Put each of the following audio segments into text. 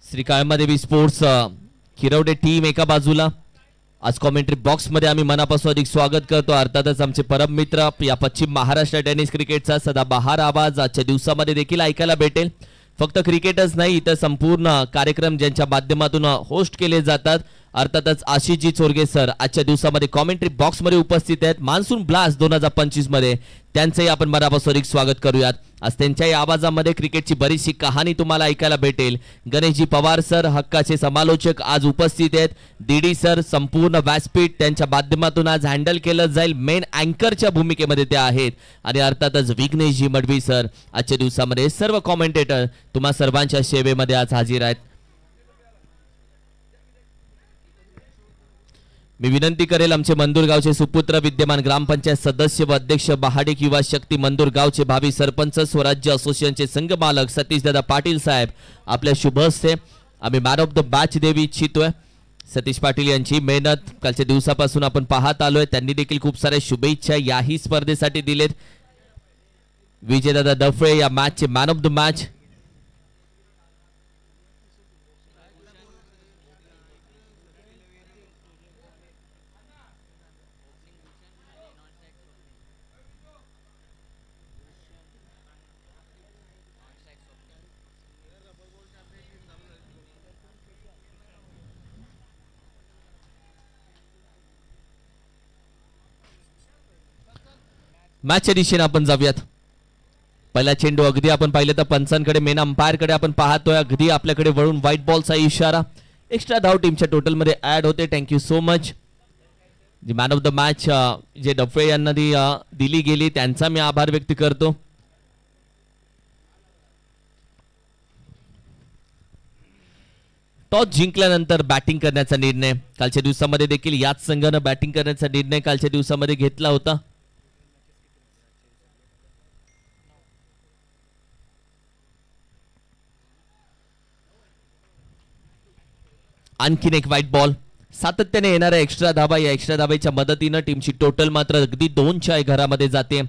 Shri Kalmadevi sports Kirwade team एका बाजूला. आज कॉमेंट्री बॉक्स मध्ये आम्ही मनापासून अधिक स्वागत करतो. अर्थातच आमचे परम मित्र या पश्चिम महाराष्ट्र टेनिस क्रिकेटचा सदाबहार आवाज आजच्या दिवसामध्ये देखील ऐकायला भेटेल. फक्त क्रिकेटच नाही तर संपूर्ण कार्यक्रम ज्यांच्या माध्यमातून होस्ट केले जातात. अर्थातच आशिषजी चोरगे सर आजच्या दिवसामध्ये कॉमेंट्री बॉक्स मध्ये उपस्थित आहेत. मान्सून ब्लास्ट 2025 मध्ये त्यांचंही आपण मनापासून अधिक स्वागत करूयात. आज त्यांच्याही आवाजामध्ये क्रिकेटची बरीचशी कहाणी तुम्हाला ऐकायला भेटेल. गणेशजी पवार सर हक्काचे समालोचक आज उपस्थित आहेत. डीडी सर संपूर्ण व्यासपीठ त्यांच्या माध्यमातून आज हँडल केलं जाईल. मेन अँकरच्या भूमिकेमध्ये ते आहेत. आणि अर्थातच विघ्नेशजी मडवी सर आजच्या दिवसामध्ये सर्व कॉमेंटेटर तुम्हा सर्वांच्या सेवेमध्ये आज हजर आहेत. मी विनंती करेल आमचे मंदुरगावचे सुपुत्र विद्यमान ग्रामपंचायत सदस्य व अध्यक्ष बहाडिक युवा शक्ती मंदुरगावचे भावी सरपंच स्वराज्य असोसिएशनचे संघमालक सतीशदादा पाटील साहेब आपल्या शुभ हस्ते आम्ही मॅन ऑफ द मॅच देवी इच्छितोय. सतीश पाटील यांची मेहनत कालच्या दिवसापासून आपण पाहत आलोय. त्यांनी देखील खूप साऱ्या शुभेच्छा याही स्पर्धेसाठी दिलेत. विजयदादा दफळे या मॅचचे मॅन ऑफ द मॅच. मॅचच्या दिशेने आपण जाऊयात. पहिला चेंडू अगदी आपण पाहिलं तर पंचांकडे मेन अंपायरकडे आपण पाहतोय. अगदी आपल्याकडे वळून व्हाईट बॉलचा इशारा. एक्स्ट्रा धाव टीमच्या टोटल मध्ये ऍड होते. Thank you so much. जी मॅन ऑफ द मॅच जे डफळे यांना दिली गेली त्यांचा मी आभार व्यक्त करतो. टॉस जिंकल्यानंतर बॅटिंग करण्याचा निर्णय कालच्या दिवसामध्ये देखील याच संघानं बॅटिंग करण्याचा निर्णय कालच्या दिवसामध्ये घेतला होता. आणखीन एक व्हाईट बॉल. सातत्याने येणाऱ्या एक्स्ट्रा धाबा. या एक्स्ट्रा धाबाच्या मदतीने टीमची टोटल मात्र अगदी 2च्या घरामध्ये जाते.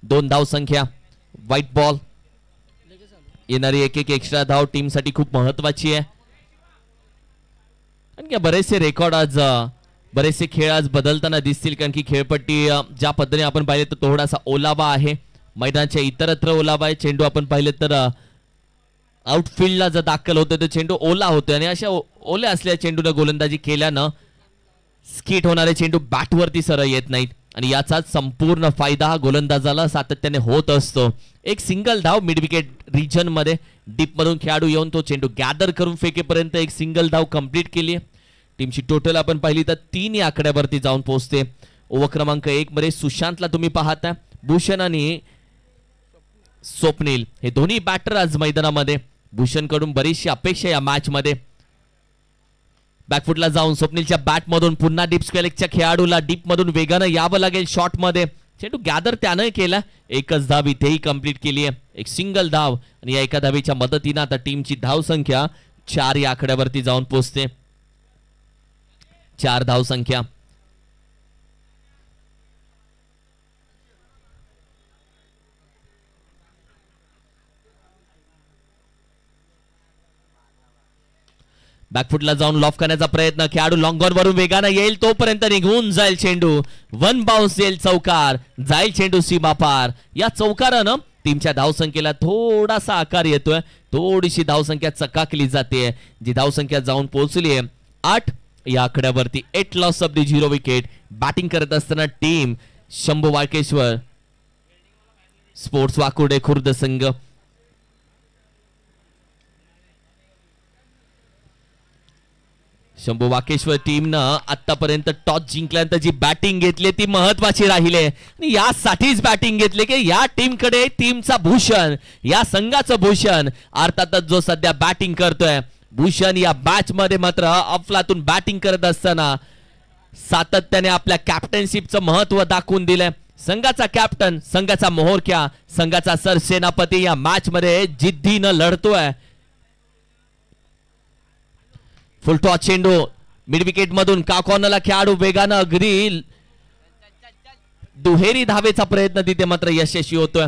2 धाव संख्या. White ball. येणारी एक एक एक्स्ट्रा धाव टीमसाठी खूप महत्वाची आहे. आणि बरेचसे रेकॉर्ड आज बरेचसे खेळ आज बदलताना दिसतील. कारण की खेळपट्टी ज्या पद्धतीने आपण पाहिले तर थोडासा ओलावा आहे. मैदानाच्या इतरत्र ओलावा आहे. चेंडू आपण पाहिले तर आउटफील्डला जर दाखल होतं तर चेंडू ओला होतोय. आणि अशा ओल्या असलेल्या चेंडूने गोलंदाजी केल्यानं स्किट होणारे चेंडू बॅटवरती सरळ येत नाहीत. आणि याचाच संपूर्ण फायदा हा गोलंदाजाला सातत्याने होत असतो. एक सिंगल धाव मिड विकेट रिजन मध्ये डीप मधून खेळाडू येऊन तो चेंडू गॅदर करून फेकेपर्यंत एक सिंगल धाव कंप्लीट केली. टीमची टोटल आपण पाहिली तर 3 या आकड्यावरती जाऊन पोहोचते. ओव्हर क्रमांक 1 मध्ये सुशांतला तुम्ही पाहता. भूषण आणि स्वप्नील हे दोन्ही बॅटर आज मैदानामध्ये. भूषण कडून बरीचशी अपेक्षा या मॅच मध्ये. बॅकफुटला जाऊन स्वप्नीलच्या बॅट मधून पुन्हा डीप स्क्वेअरच्या खेळाडूला डीप मधून वेगानं यावं लागेल शॉट मध्ये. चेंडू गॅदर त्यानं केला. एकच धाव इथेही कंप्लीट केली आहे. एक सिंगल धाव. आणि या एका धावीच्या मदतीने आता टीमची धाव संख्या 4 या आकड्यावरती जाऊन पोहोचते. 4 धाव संख्या. बॅकफुटला जाऊन लॉफ करण्याचा प्रयत्न. खेळाडू लॉंग ऑन वरून वेगानं येईल तोपर्यंत निघून जाईल चेंडू. 1 बाउन्स येईल. चौकार. जाईल चेंडू सीमा पार. या चौकारानं टीमच्या धावसंख्येला थोडासा आकार येतोय. थोडीशी धावसंख्या चकाकली जाते. जी धावसंख्या जाऊन पोहोचली आहे 8 या आकड्यावरती. 8 loss of the 0 wicket. Batting करत असताना टीम शंभू वाळकेश्वर स्पोर्ट्स वाकुर्डे खुर्द संघ. शंभू वाकेश्वर टीमनं आतापर्यंत टॉस जिंकल्यानंतर जी बॅटिंग घेतली ती महत्वाची राहिली. आणि यासाठीच बॅटिंग घेतली की या टीमकडे टीमचा भूषण, या संघाचं भूषण अर्थातच जो सध्या बॅटिंग करतोय. भूषण या मॅच मध्ये मात्र अफलातून बॅटिंग करत असताना सातत्याने आपल्या कॅप्टनशिपचं महत्व दाखवून दिलंय. संघाचा कॅप्टन, संघाचा मोहरक्या, संघाचा सरसेनापती या मॅच मध्ये जिद्दीनं लढतोय. फुल टॉस चेंडू मिड विकेट मधून का कॉर्नरला खेळाडू वेगानं अगदी दुहेरी धावेचा प्रयत्न तिथे मात्र यशस्वी होतोय.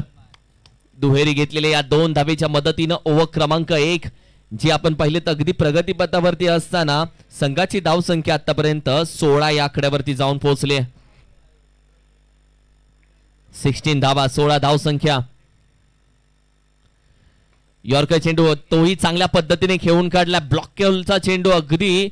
दुहेरी घेतलेल्या या 2 धावेच्या मदतीनं ओव्हर क्रमांक 1 जी आपण पाहिले तर अगदी प्रगतीपथावरती असताना संघाची धावसंख्या आतापर्यंत 16 या आकड्यावरती जाऊन पोहोचली. 16 धावा, 16 धावसंख्या. यॉर्कर चेंडू तोही चांगल्या पद्धतीने खेळून काढला. ब्लॉकचा चेंडू अगदी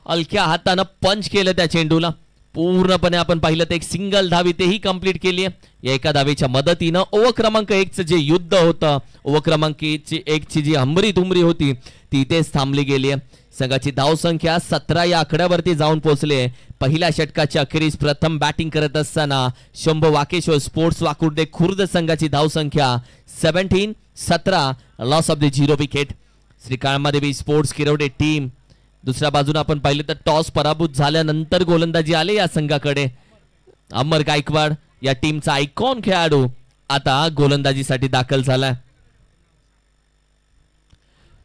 हलक्या हातानं पंच केलं त्या चेंडूला. पूर्णपणे आपण पाहिलं तर एक सिंगल धाव इथेही कंप्लीट केली आहे. या एका धावेच्या मदतीनं ओव्हर क्रमांक 1 चं जे युद्ध होतं, ओव्हर क्रमांक 1 ची जी हमरी तुमरी होती ती इथेच थांबली गेली आहे. संघाची धावसंख्या 17 या आकड्यावरती जाऊन पोहोचली आहे. पहिल्या षटकाच्या अखेरीस प्रथम बॅटिंग करत असताना शंभू वाकेश्वर स्पोर्ट्स वाकुर्डे खुर्द संघाची धावसंख्या 17 loss of the 0 wicket. Shri Kalmadevi sports Kirwade team दुसऱ्या बाजूने आपण पाहिलं तर टॉस पराभूत झाल्यानंतर गोलंदाजी आले या संघाकडे. अमर गायकवाड या टीमचा आयकॉन खेळाडू आता गोलंदाजीसाठी दाखल झालाय.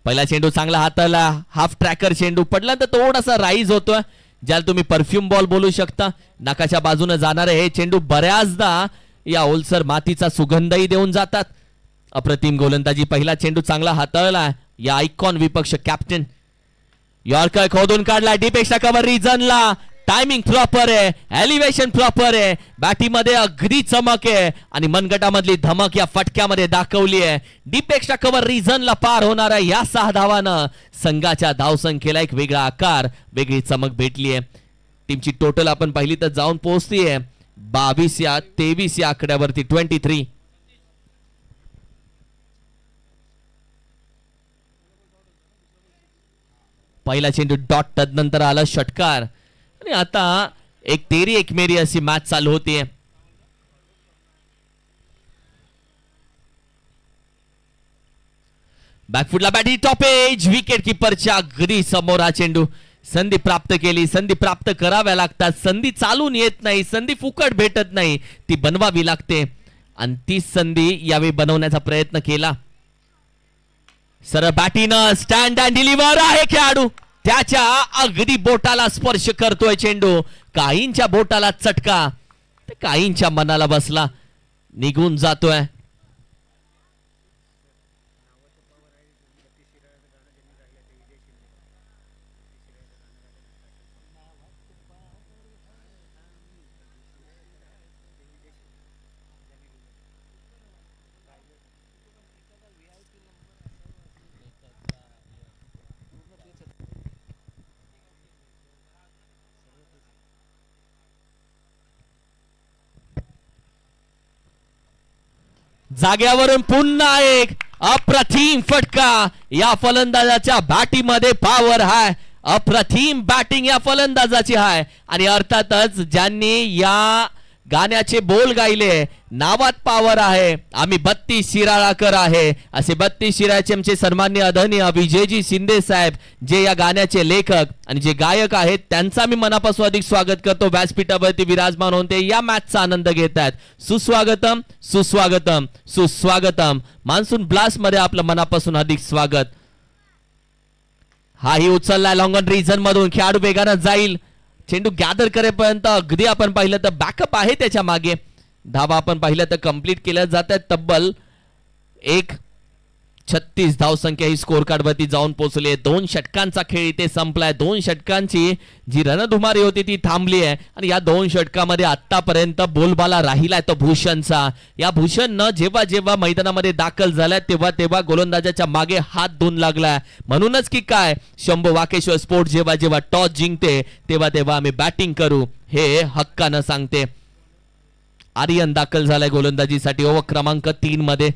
पहिला चेंडू चांगला हाताला, हाफ ट्रॅकर चेंडू पडला तर थोडासा राईज होतोय, ज्याला तुम्ही परफ्यूम बॉल बोलू शकता. नाकाच्या बाजूने जाणारे हे चेंडू बऱ्याचदा या ओलसर मातीचा सुगंधही देऊन जातात. अप्रतिम गोलंदाजी. पहिला चेंडू चांगला हाताळला या आयकॉन विपक्ष कॅप्टन. यॉर्कर खोदून काढला डीप एक्स्ट्रा कव्हर रिजनला. टायमिंग प्रॉपर आहे, एलिव्हेशन प्रॉपर आहे, बॅटीमध्ये अगदी चमक आहे आणि मनगटामधली धमक या फटक्यामध्ये दाखवली आहे. डीप एक्स्ट्रा कव्हर रिजनला पार होणाऱ्या या 6 धावानं संघाच्या धावसंख्येला एक वेगळा आकार, वेगळी चमक भेटली आहे. टीमची टोटल आपण पाहिली तर जाऊन पोहोचतीये 22 या 23 या आकड्यावरती 23. पहिला चेंडू डॉट, तदनंतर आला षटकार आणि आता एक तेरी एक मेरी अशी मॅच चालू होतीये. बॅकफुटला बॅटी टॉप एज, विकेट किपरच्या अगदी समोर हा चेंडू. संधी प्राप्त केली, संधी प्राप्त कराव्या लागतात. संधी चालून येत नाही, संधी फुकट भेटत नाही, ती बनवावी लागते आणि ती संधी यावेळी बनवण्याचा प्रयत्न केला. सरळ बॅटीनं स्टँड अँड डिलिव्हर आहे खेळाडू. त्याच्या अगदी बोटाला स्पर्श करतोय चेंडू. काहींच्या बोटाला चटका, काहींच्या मनाला बसला, निघून जातोय. जाग्यावरून पुन्हा एक अप्रतिम फटका. या फलंदाजाच्या बॅटीमध्ये पॉवर आहे, अप्रतिम बॅटिंग या फलंदाजाची आहे आणि अर्थातच ज्यांनी या गाण्याचे बोल गायले, नावात पॉवर आहे, आम्ही 32 शिराळाकर आहे, असे 32 शिराळ्याचे आमचे सन्माननीय आदरणीय विजयजी शिंदे साहेब, जे या गाण्याचे लेखक आणि जे गायक आहेत, त्यांचा मी मनापासून अधिक स्वागत करतो. व्यासपीठावरती विराजमान होऊन ते या मॅचचा आनंद घेत आहेत. सुस्वागतम, सुस्वागतम, सुस्वागतम. मान्सून ब्लास्ट मध्ये आपलं मनापासून अधिक स्वागत. हाही उचललाय लॉंग ऑन रिजन मधून. खेळाडू वेगानं जाईल, चेंडू गॅदर करेपर्यंत अगदी आपण पाहिलं तर बॅकअप आहे त्याच्या मागे. धावा आपण पाहिलं तर कंप्लीट केल्या जात आहेत. तब्बल 1:36 धावसंख्या ही स्कोर कार्ड वरती जाऊन पोहोचली. 2 षटकांचा खेळ इथे संपलाय. 2 षटकांची जी रणधुमारी होती ती थांबली आहे आणि या 2 षटकामध्ये आतापर्यंत बोलबाला राहिलाय तो भूषणचा. या भूषणनं जेव्हा जेव्हा मैदानामध्ये दाखल झालाय तेव्हा तेव्हा गोलंदाजाच्या मागे हात धुवून लागलाय. म्हणूनच की काय, शंभू वाकेश्वर स्पोर्ट्स जेव्हा जेव्हा टॉस जिंकते तेव्हा तेव्हा आम्ही बॅटिंग करू हे हक्कानं सांगते. आर्यन दाखल झालाय गोलंदाजीसाठी ओव्हर क्रमांक 3 मध्ये.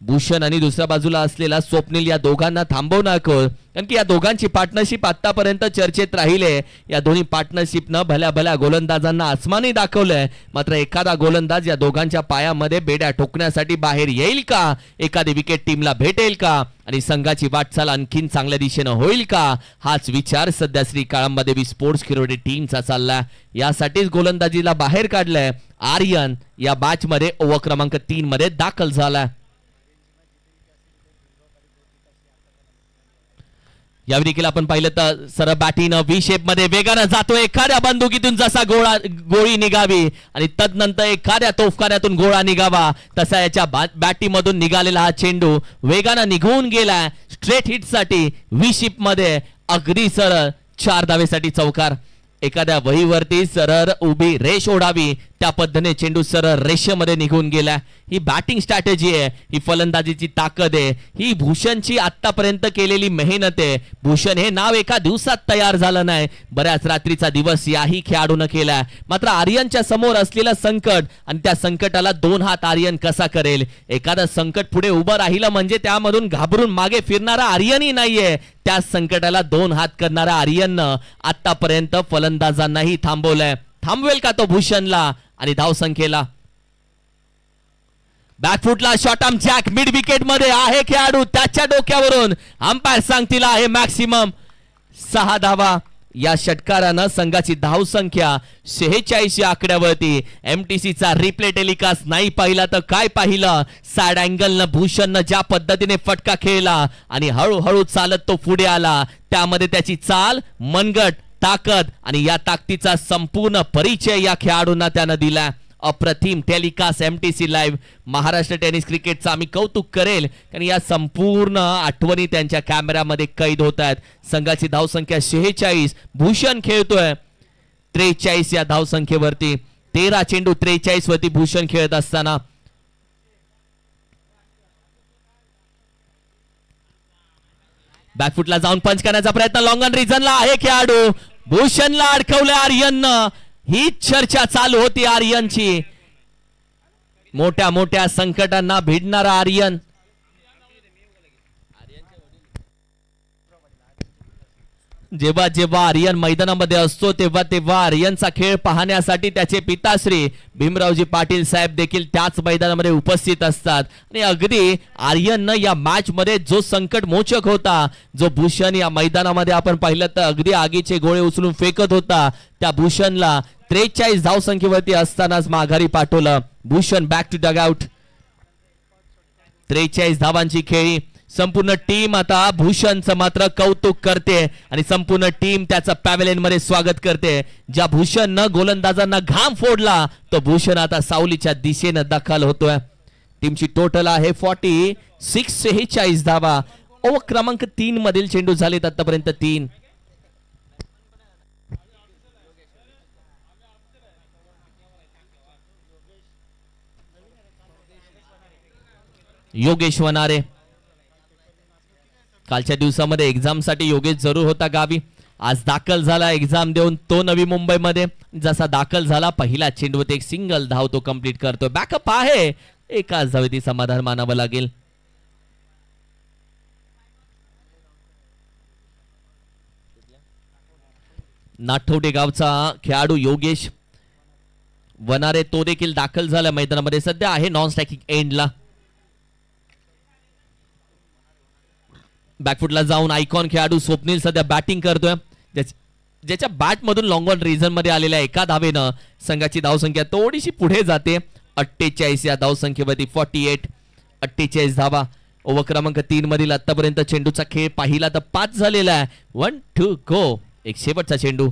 भूषण आणि दुसऱ्या बाजूला असलेला स्वप्नील या दोघांना थांबवणार कोण, कारण की या दोघांची पार्टनरशिप आतापर्यंत चर्चेत राहिले. या दोन्ही पार्टनरशिपनं भल्या भल्या गोलंदाजांना आसमानी दाखवलंय. मात्र एखादा गोलंदाज या दोघांच्या पायामध्ये बेड्या ठोकण्यासाठी बाहेर येईल का, एखादी विकेट टीमला भेटेल का आणि संघाची वाटचाल आणखीन चांगल्या दिशेनं होईल का, हाच विचार सध्या श्री काळंबादेवी स्पोर्ट्स किरोडे टीमचा चाललाय. यासाठीच गोलंदाजीला बाहेर काढलंय. आर्यन या मॅच मध्ये ओव्हर क्रमांक 3 मध्ये दाखल झालाय. यावेळी देखील आपण पाहिलं तर सरळ बॅटिंग व्ही शेप मध्ये वेगानं जातोय. एखाद्या बंदुकीतून जसा गोळी निघावी आणि तदनंतर एखाद्या तोफखान्यातून गोळा निघावा तसा याच्या बॅटिंगमधून निघालेला हा चेंडू वेगानं निघून गेलाय स्ट्रेट हिट साठी व्ही शेप मध्ये. अगदी सरळ 4 धावेसाठी चौकार. एखाद्या वहीवरती सरळ उभी रेष ओढावी त्या पद्धतीने चेंडू सरळ रेषेमध्ये निघून गेला. ही बॅटिंग स्ट्रॅटेजी आहे, ही फलंदाजीची ताकद आहे, ही भूषणची आतापर्यंत केलेली मेहनत आहे. भूषण हे नाव एका दिवसात तयार झालं नाही, बऱ्याच रात्रीचा दिवस याही खेळाडून केलाय. मात्र आर्यनच्या समोर असलेलं संकट आणि त्या संकटाला 2 हात आर्यन कसा करेल. एखादं संकट पुढे उभं राहिलं म्हणजे त्यामधून घाबरून मागे फिरणारा आर्यनही नाहीये. त्या संकटाला 2 हात करणारा आर्यननं आतापर्यंत फलंदाजांनाही थांबवलंय. थांबवेल का तो भूषणला आणि धावसंख्येला. बॅकफुटला short arm jab mid wicket मध्ये आहे खेळाडू, त्याच्या डोक्यावरून अंपायर सांगतील आहे मॅक्सिमम 6 धावा. या षटकारानं संघाची धावसंख्या 46 या आकड्यावरती. एमटीसीचा रिप्ले टेलिकास्ट नाही पाहिला तर काय पाहिलं. साइड अँगलनं भूषणनं ज्या पद्धतीने फटका खेळला आणि हळूहळू चालत तो पुढे आला, त्यामध्ये त्याची चाल, मनगट, ताकद आणि या ताकदीचा संपूर्ण परिचय या खेळाडूंना त्यानं दिला. अप्रतिम telecast MTC live. Maharashtra tennis क्रिकेटचा आम्ही कौतुक करेल कारण या संपूर्ण आठवणी त्यांच्या कॅमेऱ्यामध्ये कैद होत आहेत. संघाची धावसंख्या 46, भूषण खेळतोय 43 या धावसंख्येवरती. 13 चेंडू 43 वरती भूषण खेळत असताना बॅकफुटला जाऊन पंच करण्याचा प्रयत्न, लॉंग ऑन रिझनला आहे खेळाडू. भूषणला अडकवलं आर्यननं. ही चर्चा चालू होती आर्यनची. मोठ्या मोठ्या संकटांना भिडणारा आर्यन. जेव्हा जेव्हा आर्यन मैदानामध्ये असतो तेव्हा तेव्हा आर्यनचा खेळ पाहण्यासाठी त्याचे पिताश्री भीमरावजी पाटील साहेब देखील त्याच मैदानामध्ये उपस्थित असतात. आणि अगदी आर्यननं या मॅच मध्ये जो संकट मोचक होता, जो भूषण या मैदानामध्ये आपण पाहिलं तर अगदी आगीचे गोळे उचलून फेकत होता, त्या भूषणला 43 धावसंख्येवरती असतानाच माघारी पाठवलं. Bhushan back to dugout. 43 धावांची खेळी. संपूर्ण टीम आता भूषणचं मात्र कौतुक करते आणि संपूर्ण टीम त्याचं पॅव्हेलियन मध्ये स्वागत करते. ज्या भूषणनं गोलंदाजांना घाम फोडला तो भूषण आता सावलीच्या दिशेनं दाखल होतोय. टीमची टोटल आहे 46 धावा. ओव्हर क्रमांक 3 मधील चेंडू झालेत आतापर्यंत 3. योगेश वनारे. कालच्या दिवसामध्ये एक्झाम साठी योगेश जरूर होता गावी. आज दाखल झाला एक्झाम देऊन तो नवी मुंबईमध्ये. जसा दाखल झाला पहिला चेंडूत एक सिंगल धाव तो कंप्लीट करतो. बॅकअप आहे, एकाच धावेती समाधान मानावं लागेल. नाठवडे गावचा खेळाडू योगेश वनारे तो देखील दाखल झाला मैदानामध्ये. सध्या आहे नॉन स्ट्रायकिंग एंडला. बॅकफुटला जाऊन आयकॉन खेळाडू स्वप्नील सध्या बॅटिंग करतोय. ज्याच्या बॅट मधून लॉंग ऑन रिझन मध्ये आलेल्या एका धावेनं संघाची धावसंख्या थोडीशी पुढे जाते. 48 या धावसंख्येवरती 48 धावा. ओव्हर क्रमांक 3 मधील आतापर्यंत चेंडूचा खेळ पाहिला तर 5 झालेला आहे. 1 2 गो. एक शेवटचा चेंडू.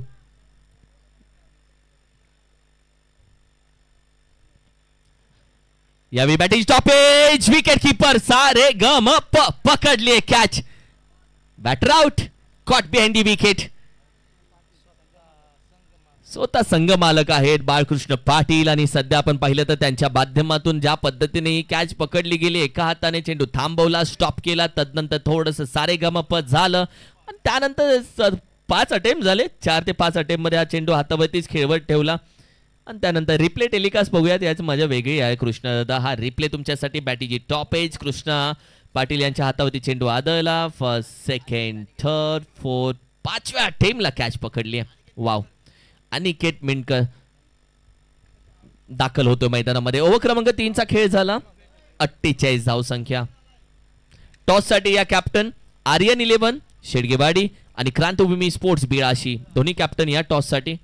यावेळी बॅटिंग स्टॉपेज. विकेट किपर सारे ग म पकडले catch. Batter out. Caught behind the wicket. स्वतः संघ मालक आहेत बाळकृष्ण पाटील आणि सध्या आपण पाहिलं तर त्यांच्या माध्यमातून ज्या पद्धतीने ही कॅच पकडली गेली, एका हाताने चेंडू थांबवला, स्टॉप केला, तदनंतर थोडंसं सारे गमपत झालं आणि त्यानंतर 5 अटेम्प्ट झाले. 4 ते 5 अटेम्प्ट मध्ये हा चेंडू हातावरतीच खेळवत ठेवला आणि त्यानंतर रिप्ले टेलिकास्ट बघूयात. याची मजा वेगळी आहे. कृष्णा दादा, हा रिप्ले तुमच्यासाठी. बॅटिंगची टॉप एज कृष्णा पाटील यांच्या हातावरती चेंडू आदळला. फर्स्ट, सेकंड, थर्ड, फोर्थ, 5व्या अटेम्प्टला कॅच पकडली. वाव. अनिकेत मिंडकर दाखल होतो मैदानामध्ये. ओव्हर क्रमांक 3 चा खेळ झाला. 48 धावसंख्या. टॉस साठी या कॅप्टन आर्यन 11 शेडगेवाडी आणि क्रांतभूमी स्पोर्ट्स बिळाशी दोन्ही कॅप्टन या टॉस साठी.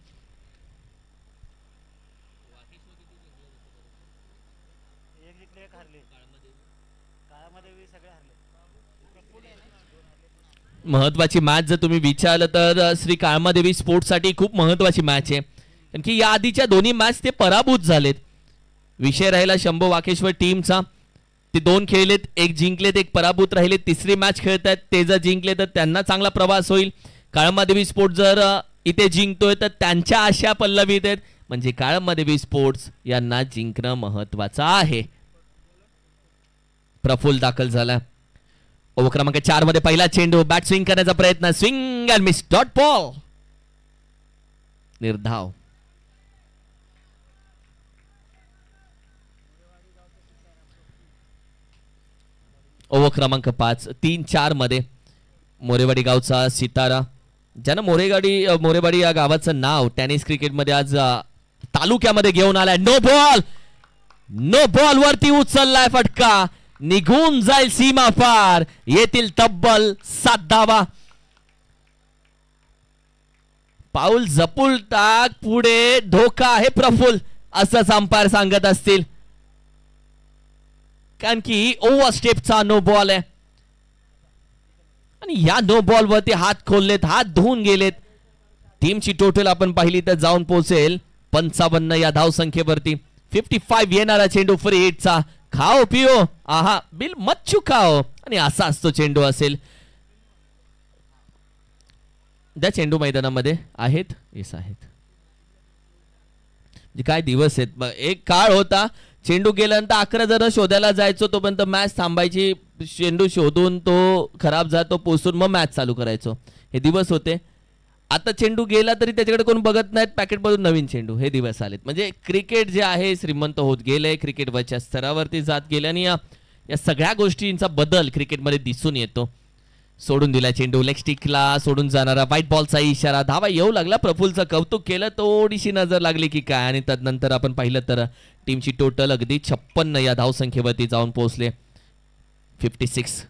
महत्वाची मॅच जर तुम्ही विचारलं तर श्री काळमादेवी स्पोर्ट्ससाठी खूप महत्वाची मॅच आहे, कारण की या आधीच्या दोन्ही मॅच ते पराभूत झालेत. विषय राहिला शंभू वाकेश्वर टीमचा. ते 2 खेळलेत, 1 जिंकलेत, 1 पराभूत राहिले. तिसरी मॅच खेळतायत, ते जर जिंकले तर त्यांना चांगला प्रवास होईल. काळमादेवी स्पोर्ट्स जर इथे जिंकतोय तर त्यांच्या आशा पल्लवीत आहेत, म्हणजे काळमादेवी स्पोर्ट्स यांना जिंकणं महत्वाचं आहे. प्रफुल्ल दाखल झाला. ओव्हर क्रमांक 4 मध्ये पहिला चेंडू, बॅट स्विंग करण्याचा प्रयत्न, swing and miss, dot ball, निर्धाव. ओव्हर क्रमांक 5, 3-4 मध्ये मोरेवाडी गावचा सितारा, ज्यानं मोरेवाडी या गावाचं नाव टेनिस क्रिकेटमध्ये आज तालुक्यामध्ये घेऊन आलाय. नो बॉल वरती उचललाय फटका, निघून जाईल सीमा पार, येतील तब्बल 7 धावा. पाऊल जपून टाक, पुढे धोका आहे प्रफुल्ल, असंच अंपायर सांगत असतील, कारण की ओव्हर स्टेपचा नो बॉल आहे. आणि या नो बॉल वरती हात खोललेत, हात धुवून गेलेत. टीमची टोटल आपण पाहिली तर जाऊन पोहोचेल 55 या धाव संख्येवरती. 55 येणारा चेंडू फ्री हिटचा, खाओ पिओ, आहा बिल मत चुकाओ, आणि असा असतो चेंडू असेल. त्या चेंडू मैदानामध्ये आहेत, येस आहेत. काय दिवस आहेत. एक काळ होता चेंडू गेल्यानंतर 11 जण शोधायला जायचो, तोपर्यंत मॅच थांबायची, चेंडू शोधून तो खराब जातो पोचून मग मॅच चालू करायचो, हे दिवस होते. आता चेंडू गेला तरी त्याच्याकडे कोण बघत नाहीत, पॅकेटमधून नवीन चेंडू, हे दिवस आलेत. म्हणजे क्रिकेट जे आहे श्रीमंत होत गेले, क्रिकेट वरच्या स्तरावरती जात गेले, आणि या सगळ्या गोष्टींचा बदल क्रिकेटमध्ये दिसून येतो. सोडून दिला चेंडू, लेग स्टिकला सोडून जाणारा, व्हाईट बॉलचा इशारा, धावा येऊ लागला. प्रफुल्लचं कौतुक केलं, थोडीशी नजर लागली की काय, आणि तदनंतर आपण पाहिलं तर टीमची टोटल अगदी 56 या धाव संख्येवरती जाऊन पोहोचले. 56.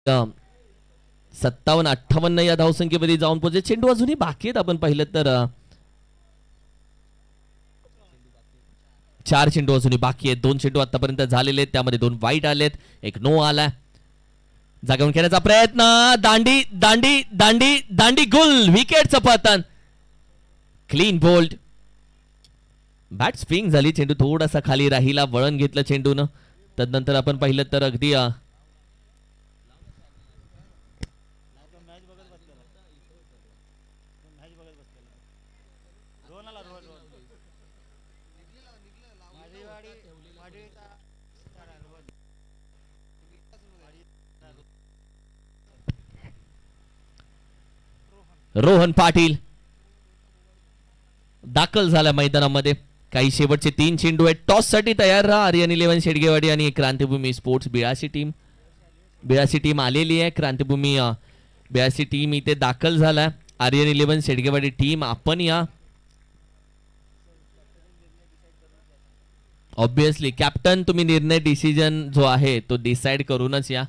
तर 57-58 या धावसंख्येमध्ये जाऊन पोहोचले. चेंडू अजूनही बाकी आहेत. आपण पाहिलं तर 4 चेंडू अजूनही बाकी आहेत. 2 चेंडू आतापर्यंत झालेले आहेत, त्यामध्ये 2 वाईट आलेत, 1 नो आला. जागेवर खेळण्याचा प्रयत्न, दांडी दांडी दांडी दांडी गुल, विकेटचं पतन, क्लीन बोल्ड. बॅट स्विंग झाली, चेंडू थोडासा खाली राहिला, वळण घेतलं चेंडूनं. तदनंतर आपण पाहिलं तर अगदी रोहन पाटील दाखल झाला मैदानामध्ये. काही शेवटचे 3 चेंडू आहेत. टॉस साठी तयार राहा. आर्यन 11 शेडगेवाडी आणि क्रांतिभूमी स्पोर्ट्स बिळाशी टीम आलेली आहे. क्रांतिभूमी बिळाशी टीम इथे दाखल झाला. आर्यन 11 शेडगेवाडी टीम आपण या. ऑब्विसली कॅप्टन तुम्ही निर्णय डिसिजन जो आहे तो डिसाइड करूनच या.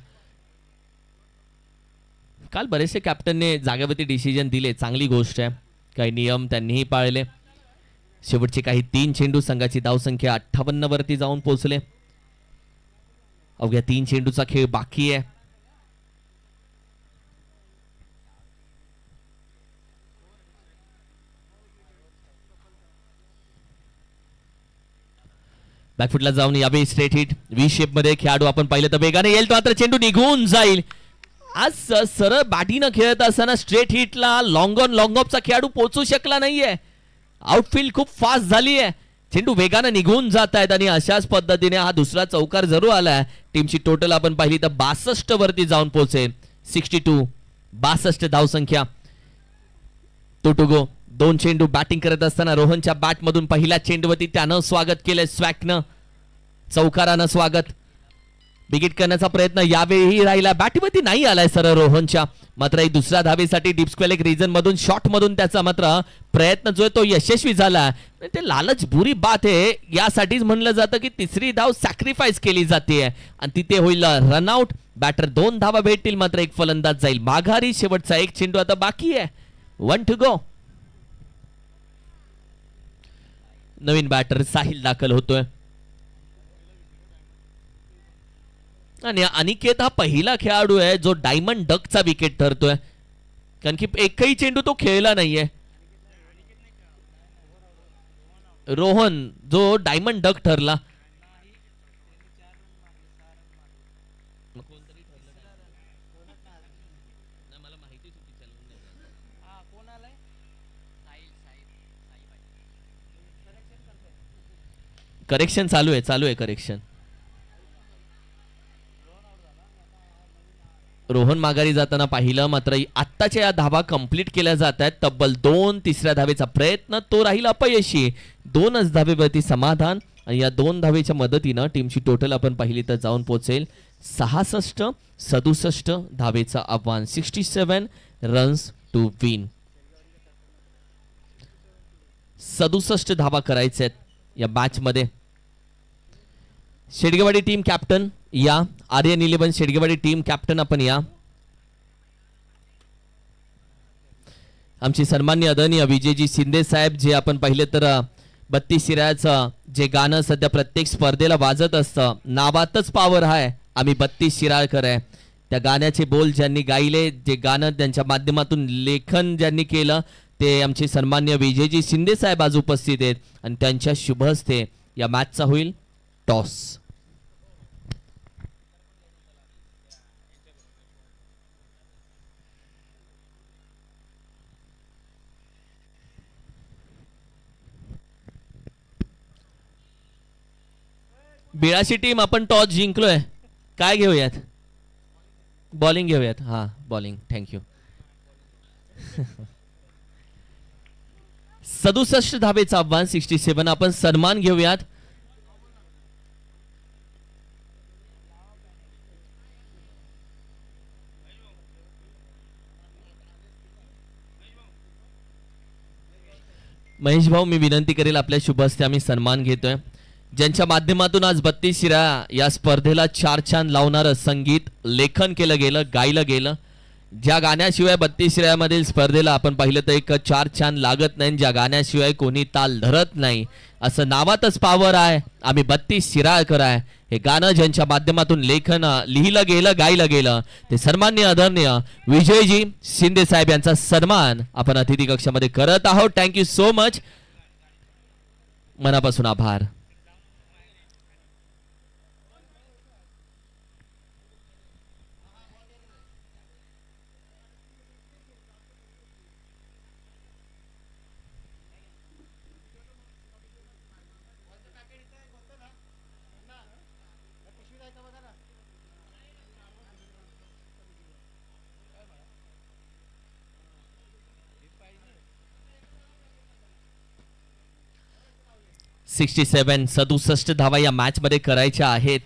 काल बरेचसे कॅप्टनने जागेवरती डिसिजन दिले, चांगली गोष्ट आहे. काही नियम त्यांनीही पाळले. शेवटचे काही 3 चेंडू, संघाची धावसंख्या 58 वरती जाऊन पोहोचले. अवघ्या 3 चेंडूचा खेळ बाकी आहे. बॅकफुटला जाऊन यावे स्ट्रेट हिट. व्ही शेप मध्ये खेळाडू आपण पाहिलं तर वेगाने येईल, तो मात्र चेंडू निघून जाईल. आज सरळ बॅटीनं खेळत असताना स्ट्रेट हिटला लॉंग ऑन लॉंग ऑफचा खेळाडू पोहोचू शकला नाहीये. आउटफील्ड खूप फास्ट झाली आहे, चेंडू वेगाने निघून जात आहेत, आणि अशाच पद्धतीने हा दुसरा चौकार जरूर आलाय. टीमची टोटल आपण पाहिली तर 62 वरती जाऊन पोहोचेल. 62 62 धावसंख्या. टोटुगो 2 चेंडू बॅटिंग करत असताना रोहनच्या बॅट मधून पहिल्या चेंडूवरती त्यानं स्वागत केलंय. स्वॅकनं चौकारानं स्वागत. बिगिट करण्याचा प्रयत्न यावेळी राहिला, बॅटीवरती नाही आलाय सर रोहनच्या, मात्र एक दुसऱ्या धावेसाठी डिप्सक्वेल एक रिजन मधून शॉट मधून त्याचा मात्र प्रयत्न जो आहे तो यशस्वी झाला. ते लालच बुरी बात आहे, यासाठीच म्हणलं जातं की तिसरी धाव सॅक्रिफाईस केली जाते आणि तिथे होईल रनआउट. बॅटर 2 धावा भेटतील, मात्र एक फलंदाज जाईल माघारी. शेवटचा एक चेंडू आता बाकी आहे, 1 to go. नवीन बॅटर साहिल दाखल होतोय आणि अनिकेत हा पहिला खेळाडू आहे जो डायमंड डकचा विकेट ठरतोय, कारण की एकही चेंडू तो खेळला नाहीये. रोहन जो डायमंड डक ठरला. करेक्शन चालू आहे करेक्शन. रोहन माघारी जाताना पाहिलं, मात्र आत्ताच्या या धावा कंप्लीट केल्या जात आहेत. तब्बल 2 तिसऱ्या धावेचा प्रयत्न तो राहील अपयशी. 2च धावेवरती समाधान आणि या 2 धावेच्या मदतीनं टीमची टोटल आपण पाहिली तर जाऊन पोहोचेल 67 धावेचं आव्हान. 67 रन्स टू विन. 67 धावा करायच्या आहेत या मॅच मध्ये. शेडगेवाडी टीम कॅप्टन या, आर्यन 11 शेडगेवाडी टीम कॅप्टन आपण या. आमची सन्माननीय आदरणीय विजयजी शिंदे साहेब, जे आपण पाहिले तर 32 शिराळ्याचं जे गाणं सध्या प्रत्येक स्पर्धेला वाजत असतं, नावातच पावर आहे आम्ही 32 शिराळकर आहे. त्या गाण्याचे बोल ज्यांनी गायले, जे गाणं त्यांच्या माध्यमातून लेखन ज्यांनी केलं, ते आमचे सन्माननीय विजयजी शिंदे साहेब आज उपस्थित आहेत आणि त्यांच्या शुभ हस्ते या मॅचचा होईल टॉस. बिळाची टीम आपण टॉस जिंकलोय, काय घेऊयात? बॉलिंग घेऊयात. हा बॉलिंग, थँक्यू. 67 धावेचं आव्हान 67. आपण सन्मान घेऊयात. महेश भाऊ, मी विनंती करेल, आपल्या शुभ हस्ते आम्ही सन्मान घेतोय, ज्यांच्या माध्यमातून आज 32 शिराळा या स्पर्धेला 4 चांद लावणारं संगीत लेखन केलं गेलं, गायलं गेलं. ज्या गाण्याशिवाय 32 शिराळ्यामधील स्पर्धेला आपण पाहिलं तर एक 4 चांद लागत नाही, ज्या गाण्याशिवाय कोणी ताल धरत नाही, असं नावातच पावर आहे आम्ही 32 शिराळकर आहे. हे गाणं ज्यांच्या माध्यमातून लेखन लिहिलं गेलं, गायलं गेलं, ते सन्माननीय आदरणीय विजयजी शिंदे साहेब यांचा सन्मान आपण अतिथी कक्षामध्ये करत आहोत. थँक्यू सो मच, मनापासून आभार. सिक्स्टी 67 धावा या मॅच मध्ये करायच्या आहेत.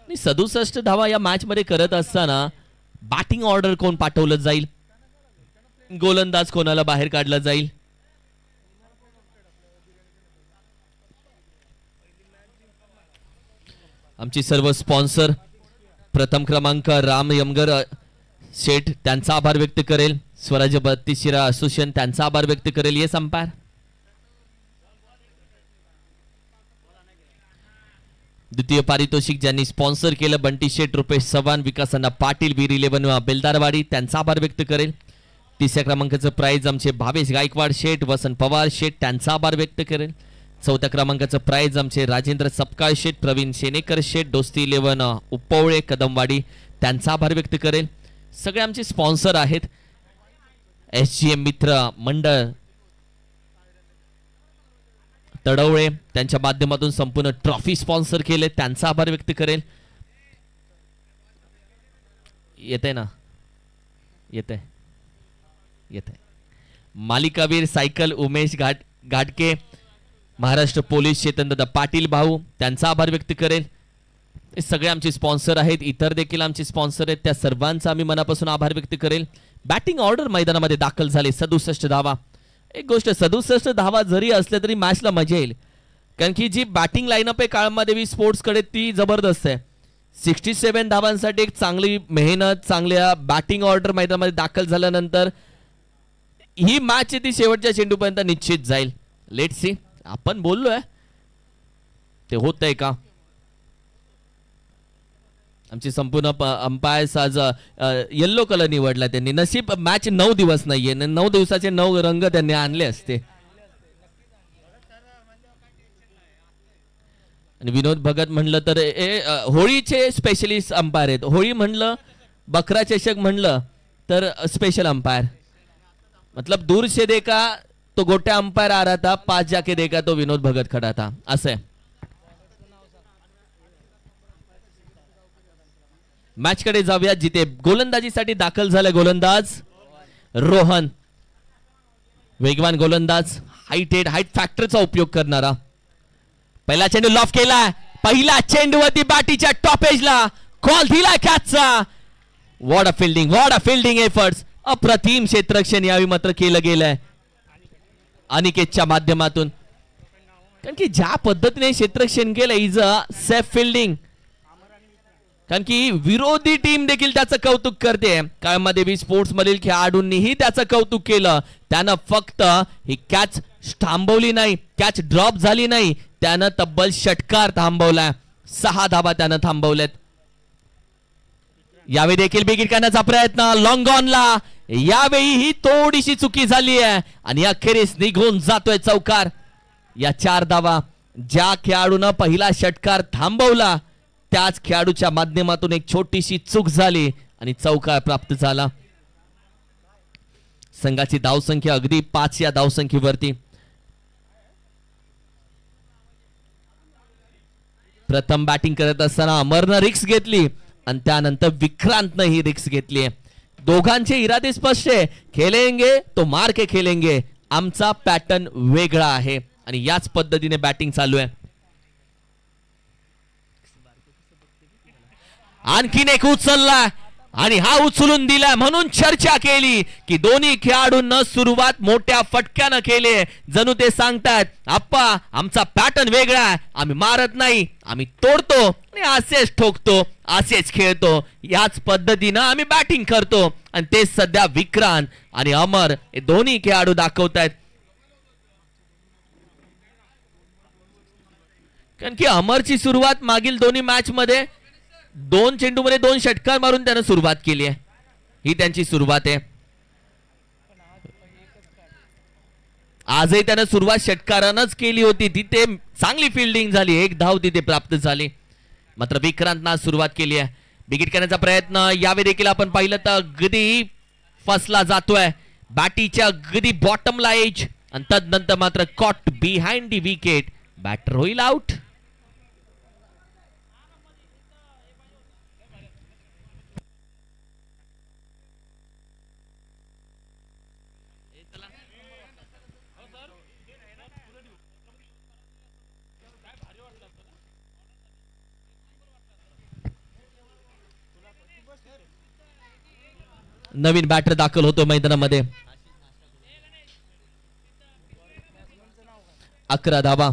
67 धावा या मॅच मध्ये करत असताना बॅटिंग ऑर्डर कोण पाठवलं जाईल, गोलंदाज कोणाला बाहेर काढला जाईल, आमची सर्व स्पॉन्सर प्रथम क्रमांक राम यमगर शेठ त्यांचा आभार व्यक्त करेल. स्वराज्य 32 शिराळा असोसिएशन त्यांचा आभार व्यक्त करेल. Yes umpire. द्वितीय पारितोषिक ज्यांनी स्पॉन्सर केलं, बंटी शेठ, रुपेश चव्हाण, विकासअण्णा पाटील, वीर 11 बेलदारवाडी त्यांचा आभार व्यक्त करेल. तिसऱ्या क्रमांकाचं प्राइज आमचे भावेश गायकवाड शेठ, वसंत पवार शेठ त्यांचा आभार व्यक्त करेल. चौथ्या क्रमांकाचं प्राइज आमचे राजेंद्र सपकाळ शेठ, प्रवीण शेनेकर शेठ, दोस्ती 11 उपवळे कदमवाडी त्यांचा आभार व्यक्त करेल. सगळे आमचे स्पॉन्सर आहेत. SGM मित्र मंडळ तडवळे त्यांच्या माध्यमातून संपूर्ण ट्रॉफी स्पॉन्सर केले, त्यांचा आभार व्यक्त करेल. येते ना, येते मालिकावीर सायकल उमेश घाटके, महाराष्ट्र पोलीस चेतनदादा पाटील भाऊ त्यांचा आभार व्यक्त करेल. हे सगळे आमचे स्पॉन्सर आहेत, इतर देखील आमचे स्पॉन्सर आहेत, त्या सर्वांचा आम्ही मनापासून आभार व्यक्त करेल. बॅटिंग ऑर्डर मैदानामध्ये दाखल झाले 67 धावा. एक गोष्ट 67 धावा जरी असल्या तरी मॅचला मजा येईल, कारण की जी बॅटिंग लाईनअप आहे काळमादेवी स्पोर्ट्सकडे ती जबरदस्त आहे. 67 धावांसाठी एक चांगली मेहनत, चांगल्या बॅटिंग ऑर्डर मैदानामध्ये दाखल झाल्यानंतर ही मॅच ती शेवटच्या चेंडूपर्यंत निश्चित जाईल. Let see. आपण बोललोय ते होतंय का. आमची संपूर्ण अंपायर्स आज येल्लो कलर निवडला त्यांनी. नशीब मॅच 9 दिवस नाहीये, 9 दिवसाचे 9 रंग त्यांनी आणले असते. आणि विनोद भगत म्हणलं तर होळीचे स्पेशलिस्ट अंपायर आहेत. होळी म्हणलं, बकरा चषक म्हणलं तर स्पेशल अंपायर. मतलब दूर से देखा तो गोट्या अंपायर आ रहा था, पास जाके देखा तो विनोद भगत खड़ा था, असं आहे. मॅच कडे जाऊया, जिथे गोलंदाजीसाठी दाखल झाले गोलंदाज रोहन. वेगवान गोलंदाज, हाईट फॅक्टरचा उपयोग करणारा. पहिला चेंडू लॉफ केला, पहिला चेंडूवरती बॅटीच्या टॉप एजला कॉल दिला कॅचचा. What a fielding efforts. अप्रतिम क्षेत्ररक्षण यावेळी मात्र केलं गेलंय अनिकेतच्या माध्यमातून, कारण की ज्या पद्धतीने क्षेत्ररक्षण केलं इज अ सेफ फिल्डिंग. कारण की विरोधी टीम देखील त्याचं कौतुक करते. काळमादेवी स्पोर्ट्स मधील खेळाडूंनीही त्याचं कौतुक केलं. त्यानं फक्त ही कॅच थांबवली नाही, कॅच ड्रॉप झाली नाही, त्यानं तब्बल षटकार थांबवलाय. 6 धावा त्यानं थांबवल्यात. यावेळी देखील बिगिट करण्याचा प्रयत्न लॉंग ऑनला, यावेळी ही थोडीशी चुकी झाली आहे आणि अखेरीस निघून जातोय चौकार. या 4 धावा ज्या खेळाडूनं पहिला षटकार थांबवला त्याच खेळाडूच्या माध्यमातून एक छोटीशी चूक झाली आणि चौकार प्राप्त झाला. संघाची धावसंख्या अगदी 5 या धावसंख्येवरती. प्रथम बॅटिंग करत असताना अमरनं रिक्स घेतली आणि त्यानंतर विक्रांतनं ही रिक्स घेतली. दोघांचे इरादे स्पष्ट आहे, खेलेंगे तो मार के खेलेंगे. आमचा पॅटर्न वेगळा आहे आणि याच पद्धतीने बॅटिंग चालू आहे. आणखीन एक उचलला आणि हा उचलून दिला म्हणून चर्चा केली की दोन्ही खेळाडूंना सुरुवात मोठ्या फटक्यानं केली. जणू ते सांगतात आप्पा आमचा पॅटर्न वेगळा आहे, आम्ही मारत नाही, आम्ही तोडतो आणि असेच ठोकतो, असेच खेळतो, याच पद्धतीनं आम्ही बॅटिंग करतो. आणि ते सध्या विक्रांत आणि अमर हे दोन्ही खेळाडू दाखवतायत. कारण की अमरची सुरुवात मागील दोन्ही मॅच मध्ये 2 चेंडूमध्ये 2 षटकार मारून त्यानं सुरुवात केली आहे. ही त्यांची सुरुवात आहे. आजही त्यानं सुरुवात षटकारानंच केली होती, तिथे चांगली फिल्डिंग झाली, 1 धाव तिथे प्राप्त झाली. मात्र विक्रांतनं सुरुवात केली आहे. बिगिट करण्याचा प्रयत्न यावेळी देखील आपण पाहिलं तर अगदी फसला जातोय बॅटीच्या अगदी बॉटमला एज आणि तदनंतर मात्र caught behind the wicket. Batter होईल आउट. नवीन बॅटर दाखल होतो मैदानामध्ये. 11 धावा.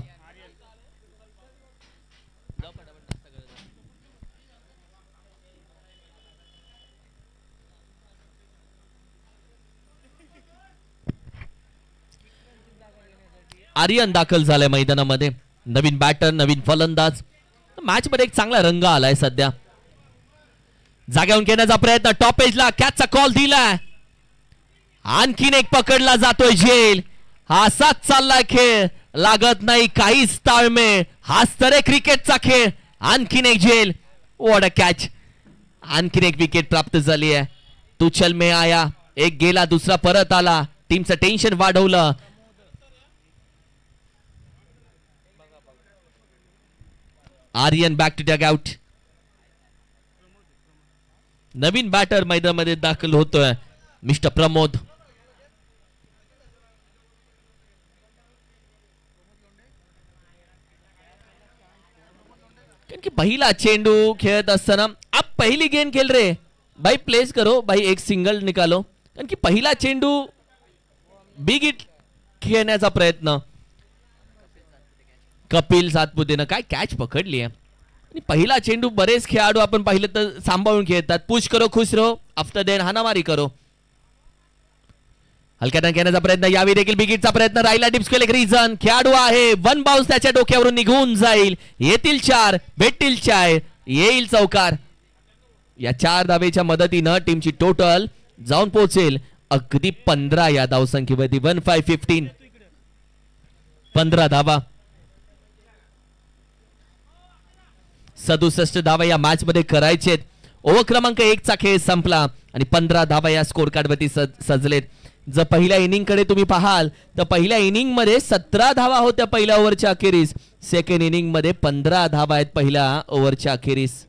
आर्यन दाखल झालाय मैदानामध्ये. नवीन बॅटर, नवीन फलंदाज. मॅच मध्ये एक चांगला रंग आलाय सध्या. जाग्यावरून घेण्याचा प्रयत्न, टॉप एजला कॅचचा कॉल दिलाय. आणखीन एक पकडला जातोय झेल. हा असाच चाललाय खेळ, लागत नाही काहीच ताळमेळ. हाच तर आहे क्रिकेटचा खेळ. आणखीन एक झेल. What a catch. आणखीन एक विकेट प्राप्त झाली आहे. तू चल में आया, एक गेला दुसरा परत आला. टीमचं टेन्शन वाढवलं. Aryan back to dugout. नवीन बॅटर मैदानामध्ये दाखल होतोय मिस्टर प्रमोद. कारण की पहिला चेंडू खेळत असताना आप पहिली गेंद खेल रे भाई, प्लेस करो भाई, एक सिंगल निकालो. कारण की पहिला चेंडू बिग हिट खेळण्याचा प्रयत्न. कपिल सातपुतेनं काय कॅच पकडली आहे. आणि पहिला चेंडू बरेच खेळाडू आपण पाहिलं तर सांभाळून खेळतात. पुश करो खुश रहो, आफ्टर देन हानामारी करो. हलक्यानं घेण्याचा प्रयत्न, यावेळी देखील बिगिटचा प्रयत्न राहिला. डिप्सकेल एक रिझन खेळाडू आहे, वन बाउन्स त्याच्या डोक्यावरून निघून जाईल. येतील 4, भेटतील 4, येईल चौकार. या 4 धावेच्या मदतीनं टीमची टोटल जाऊन पोहोचेल अगदी 15 या धावसंख्येवरती. 15-15 15 धावा. 67 धावा या मॅच मध्ये करायचेत. ओव्हर क्रमांक 1 चा खेळ संपला आणि 15 धावा या स्कोर कार्ड वरती सजलेत. जर पहिल्या इनिंग कडे तुम्ही पाहाल तर पहिल्या इनिंग मध्ये 17 धावा होत्या पहिल्या ओव्हरच्या अखेरीस. सेकंड इनिंग मध्ये 15 धावा आहेत पहिल्या ओव्हरच्या अखेरीस.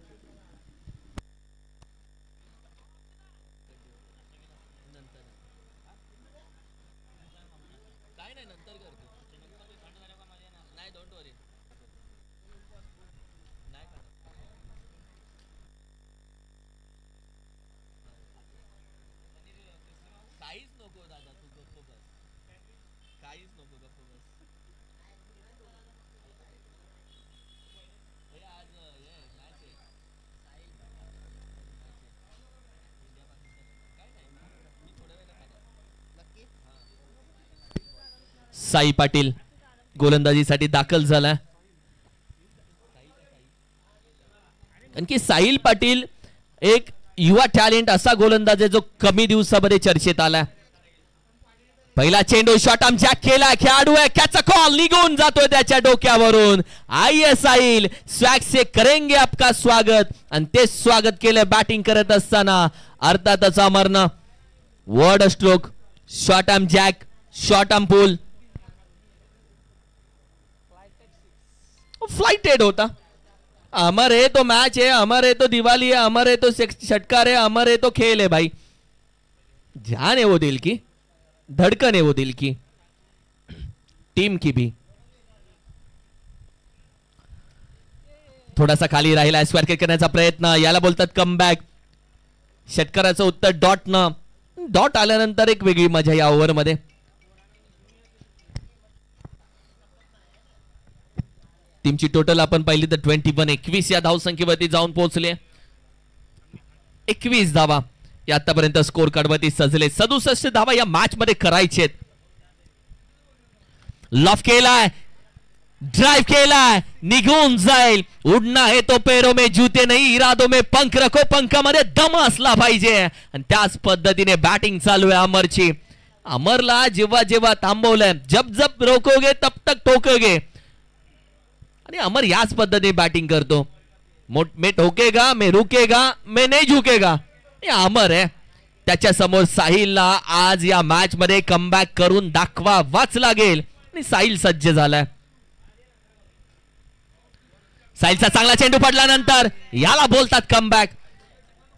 साई पाटील गोलंदाजीसाठी दाखल झाला. आणखी साहिल पाटील एक युवा टॅलेंट असा गोलंदाज आहे जो कमी दिवसामध्ये चर्चेत आला. पहिला चेंडू शॉट आर्म जॅक केला, खेळाडू आहे, कॅच अ कॉल, निघून जातोय त्याच्या डोक्यावरून. आइए साहिल, स्वॅग से करेंगे आपका स्वागत. आणि ते स्वागत केलं बॅटिंग करत असताना. अर्थातच अमरनं वर्ड stroke, short arm jab, short arm pull, flighted होता. अमर है तो मैच है, अमर है तो दिवाली है, अमर है तो षटकार है, अमर है तो खेल है भाई. जान है वो दिल की, धड़कन है वो दिल की, टीम की भी. थोडासा खाली राहिला, स्क्वेअर किक करण्याचा प्रयत्न, याला बोलतात कमबॅक. षटकाराचं उत्तर डॉट न. डॉट आल्यानंतर एक वेगळी मजा या ओव्हर मध्ये. टीमची टोटल आपण पाहिली तर 21 या धावसंख्येवरती जाऊन पोहोचले. 21 धावा या आतापर्यंत स्कोर कार्ड वरती सजले. 67 धावा या मॅच मध्ये करायचेत. लॉफ केलाय, ड्राइव केलाय, निघून जाईल. उडना है तो पैरों में जूते नहीं, इरादों में पंख रखो, पंखामध्ये दम असला पाहिजे. आणि त्याच पद्धतीने बॅटिंग चालू आहे अमरची. अमरला जेव्हा जेव्हा थांबवलंय, जब जब रोकोगे तब तक ठोकोगे. आणि अमर याच पद्धतीने बॅटिंग करतो. मैं ठोकेगा, मैं रुकेगा, मैं नहीं झुकेगा. हे अमर आहे. त्याच्या समोर साहिलला आज या मॅच मध्ये कमबॅक करून दाखवावाच लागेल. आणि साहिल सज्ज झालाय. साहिलचा चांगला चेंडू पडल्यानंतर याला बोलतात कमबॅक.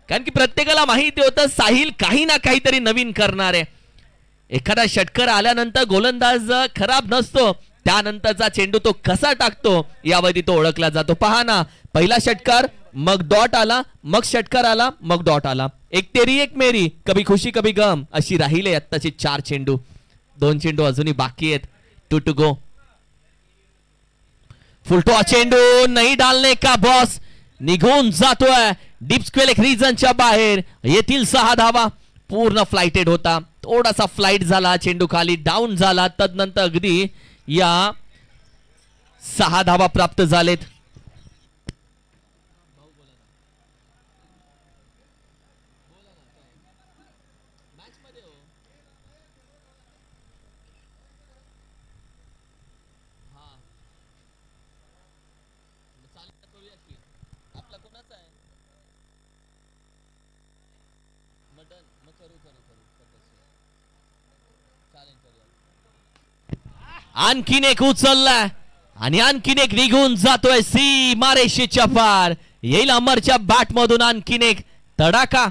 कारण की प्रत्येकाला माहिती होतं साहिल काही ना काहीतरी नवीन करणार आहे. एखादा षटकार आल्यानंतर गोलंदाज खराब नसतो, त्यानंतरचा चेंडू तो कसा टाकतो यावरती तो ओळखला जातो. पहा ना, पहिला षटकार, मग डॉट आला, मग षटकार आला, मग डॉट आला. एक तेरी एक मेरी, कभी खुशी कभी गम अशी राहिले आत्ताचे 4 चेंडू. 2 चेंडू अजूनही बाकी आहेत. 2 टू गो. फुलटो चेंडू नाही डालने का बॉस, निघून जातोय डीप स्क्वेअर एक रिजनच्या बाहेर. येतील 6 धावा. पूर्ण फ्लाइटेड होता, थोडासा फ्लाइट झाला, चेंडू खाली डाऊन झाला, तदनंतर अगदी या 6 धावा प्राप्त झालेत. आणखीन एक उचललाय आणि आणखीन एक निघून जातोय सीमारेषेच्या पार. येईल अमरच्या बॅट मधून आणखीन एक तडाखा.